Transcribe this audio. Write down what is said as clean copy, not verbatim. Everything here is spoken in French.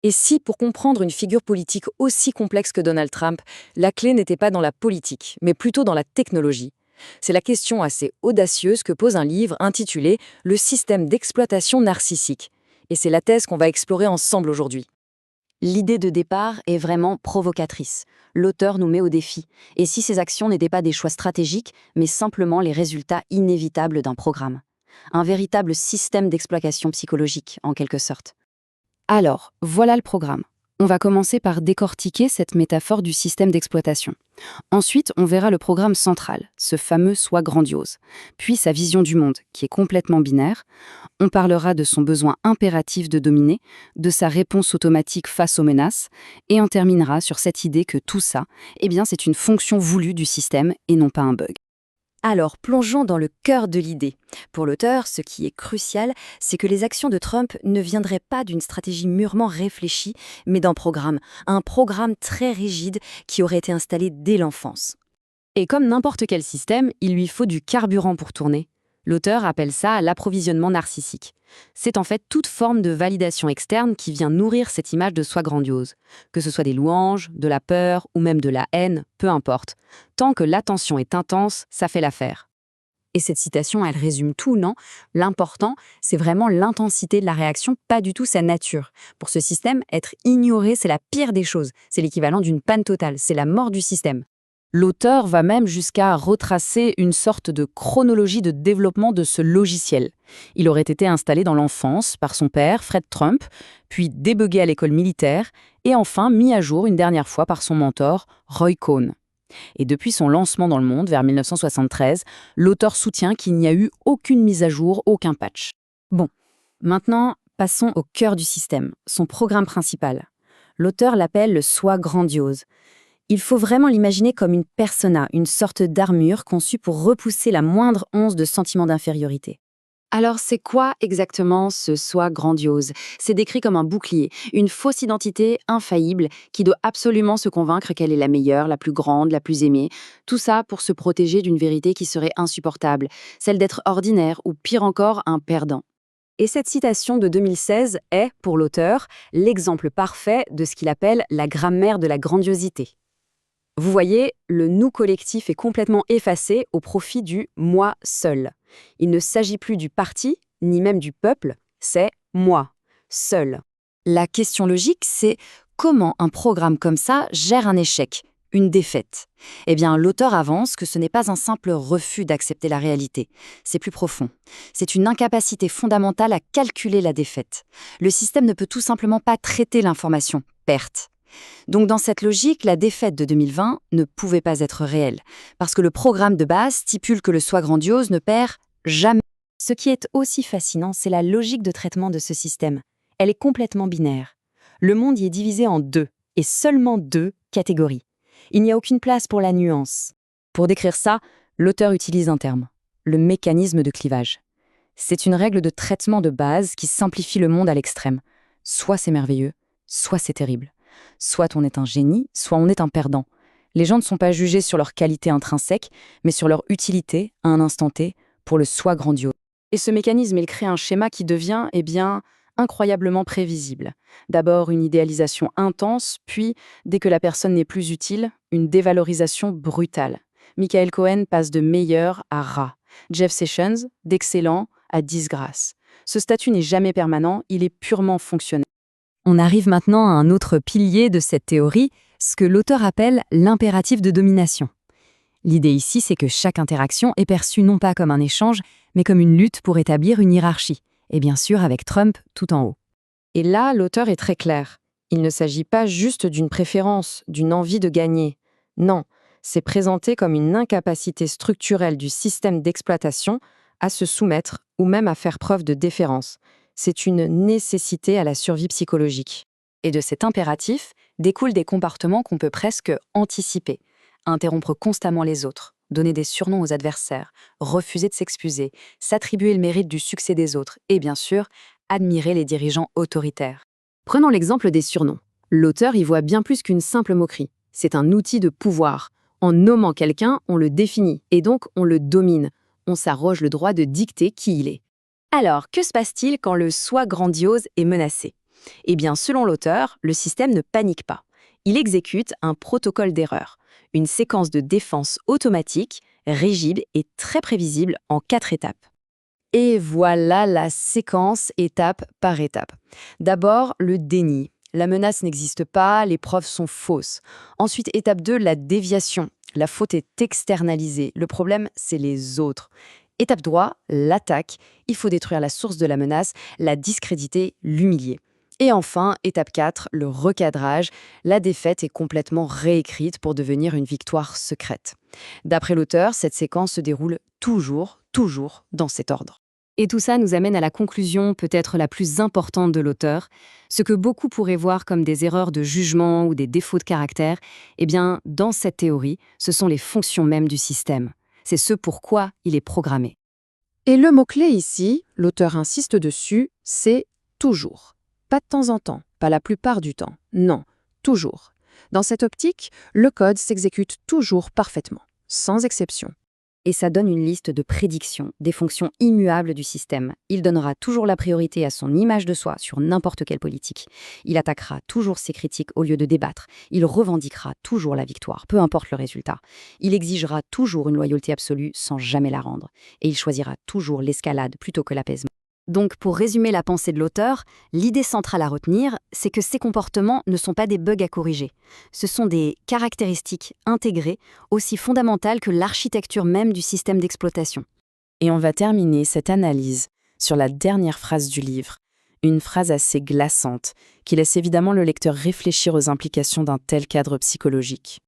Et si, pour comprendre une figure politique aussi complexe que Donald Trump, la clé n'était pas dans la politique, mais plutôt dans la technologie? C'est la question assez audacieuse que pose un livre intitulé Le système d'exploitation narcissique. Et c'est la thèse qu'on va explorer ensemble aujourd'hui. L'idée de départ est vraiment provocatrice. L'auteur nous met au défi. Et si ces actions n'étaient pas des choix stratégiques, mais simplement les résultats inévitables d'un programme? Un véritable système d'exploitation psychologique, en quelque sorte. Alors, voilà le programme. On va commencer par décortiquer cette métaphore du système d'exploitation. Ensuite, on verra le programme central, ce fameux soi grandiose, puis sa vision du monde, qui est complètement binaire. On parlera de son besoin impératif de dominer, de sa réponse automatique face aux menaces, et on terminera sur cette idée que tout ça, c'est une fonction voulue du système et non pas un bug. Alors, plongeons dans le cœur de l'idée. Pour l'auteur, ce qui est crucial, c'est que les actions de Trump ne viendraient pas d'une stratégie mûrement réfléchie, mais d'un programme. Un programme très rigide qui aurait été installé dès l'enfance. Et comme n'importe quel système, il lui faut du carburant pour tourner. L'auteur appelle ça l'approvisionnement narcissique. C'est en fait toute forme de validation externe qui vient nourrir cette image de soi grandiose. Que ce soit des louanges, de la peur ou même de la haine, peu importe. Tant que l'attention est intense, ça fait l'affaire. Et cette citation, elle résume tout, non? L'important, c'est vraiment l'intensité de la réaction, pas du tout sa nature. Pour ce système, être ignoré, c'est la pire des choses. C'est l'équivalent d'une panne totale, c'est la mort du système. L'auteur va même jusqu'à retracer une sorte de chronologie de développement de ce logiciel. Il aurait été installé dans l'enfance par son père, Fred Trump, puis débugué à l'école militaire, et enfin mis à jour une dernière fois par son mentor, Roy Cohn. Et depuis son lancement dans le monde, vers 1973, l'auteur soutient qu'il n'y a eu aucune mise à jour, aucun patch. Bon, maintenant, passons au cœur du système, son programme principal. L'auteur l'appelle le soi grandiose. Il faut vraiment l'imaginer comme une persona, une sorte d'armure conçue pour repousser la moindre once de sentiment d'infériorité. Alors, c'est quoi exactement ce soi grandiose? C'est décrit comme un bouclier, une fausse identité infaillible qui doit absolument se convaincre qu'elle est la meilleure, la plus grande, la plus aimée. Tout ça pour se protéger d'une vérité qui serait insupportable, celle d'être ordinaire ou pire encore, un perdant. Et cette citation de 2016 est, pour l'auteur, l'exemple parfait de ce qu'il appelle la grammaire de la grandiosité. Vous voyez, le nous collectif est complètement effacé au profit du moi seul. Il ne s'agit plus du parti, ni même du peuple, c'est moi, seul. La question logique, c'est comment un programme comme ça gère un échec, une défaite? Eh bien, l'auteur avance que ce n'est pas un simple refus d'accepter la réalité, c'est plus profond. C'est une incapacité fondamentale à calculer la défaite. Le système ne peut tout simplement pas traiter l'information, perte. Donc dans cette logique, la défaite de 2020 ne pouvait pas être réelle, parce que le programme de base stipule que le soi grandiose ne perd jamais. Ce qui est aussi fascinant, c'est la logique de traitement de ce système. Elle est complètement binaire. Le monde y est divisé en deux, et seulement deux catégories. Il n'y a aucune place pour la nuance. Pour décrire ça, l'auteur utilise un terme, le mécanisme de clivage. C'est une règle de traitement de base qui simplifie le monde à l'extrême. Soit c'est merveilleux, soit c'est terrible. Soit on est un génie, soit on est un perdant. Les gens ne sont pas jugés sur leur qualité intrinsèque, mais sur leur utilité, à un instant T, pour le soi grandiose. Et ce mécanisme, il crée un schéma qui devient, incroyablement prévisible. D'abord une idéalisation intense, puis, dès que la personne n'est plus utile, une dévalorisation brutale. Michael Cohen passe de meilleur à rat. Jeff Sessions, d'excellent à disgrâce. Ce statut n'est jamais permanent, il est purement fonctionnel. On arrive maintenant à un autre pilier de cette théorie, ce que l'auteur appelle l'impératif de domination. L'idée ici, c'est que chaque interaction est perçue non pas comme un échange, mais comme une lutte pour établir une hiérarchie, et bien sûr avec Trump tout en haut. Et là, l'auteur est très clair. Il ne s'agit pas juste d'une préférence, d'une envie de gagner. Non, c'est présenté comme une incapacité structurelle du système d'exploitation à se soumettre ou même à faire preuve de déférence. C'est une nécessité à la survie psychologique. Et de cet impératif découlent des comportements qu'on peut presque anticiper. Interrompre constamment les autres, donner des surnoms aux adversaires, refuser de s'excuser, s'attribuer le mérite du succès des autres et bien sûr, admirer les dirigeants autoritaires. Prenons l'exemple des surnoms. L'auteur y voit bien plus qu'une simple moquerie. C'est un outil de pouvoir. En nommant quelqu'un, on le définit et donc on le domine. On s'arroge le droit de dicter qui il est. Alors, que se passe-t-il quand le soi grandiose est menacé? Eh bien, selon l'auteur, le système ne panique pas. Il exécute un protocole d'erreur, une séquence de défense automatique, rigide et très prévisible en 4 étapes. Et voilà la séquence étape par étape. D'abord, le déni. La menace n'existe pas, les preuves sont fausses. Ensuite, étape 2, la déviation. La faute est externalisée. Le problème, c'est les autres. Étape 3, l'attaque. Il faut détruire la source de la menace, la discréditer, l'humilier. Et enfin, étape 4, le recadrage. La défaite est complètement réécrite pour devenir une victoire secrète. D'après l'auteur, cette séquence se déroule toujours dans cet ordre. Et tout ça nous amène à la conclusion peut-être la plus importante de l'auteur. Ce que beaucoup pourraient voir comme des erreurs de jugement ou des défauts de caractère, eh bien, dans cette théorie, ce sont les fonctions mêmes du système. C'est ce pourquoi il est programmé. Et le mot-clé ici, l'auteur insiste dessus, c'est toujours. Pas de temps en temps, pas la plupart du temps. Non, toujours. Dans cette optique, le code s'exécute toujours parfaitement, sans exception. Et ça donne une liste de prédictions, des fonctions immuables du système. Il donnera toujours la priorité à son image de soi sur n'importe quelle politique. Il attaquera toujours ses critiques au lieu de débattre. Il revendiquera toujours la victoire, peu importe le résultat. Il exigera toujours une loyauté absolue sans jamais la rendre. Et il choisira toujours l'escalade plutôt que l'apaisement. Donc, pour résumer la pensée de l'auteur, l'idée centrale à retenir, c'est que ces comportements ne sont pas des bugs à corriger. Ce sont des caractéristiques intégrées, aussi fondamentales que l'architecture même du système d'exploitation. Et on va terminer cette analyse sur la dernière phrase du livre, une phrase assez glaçante, qui laisse évidemment le lecteur réfléchir aux implications d'un tel cadre psychologique.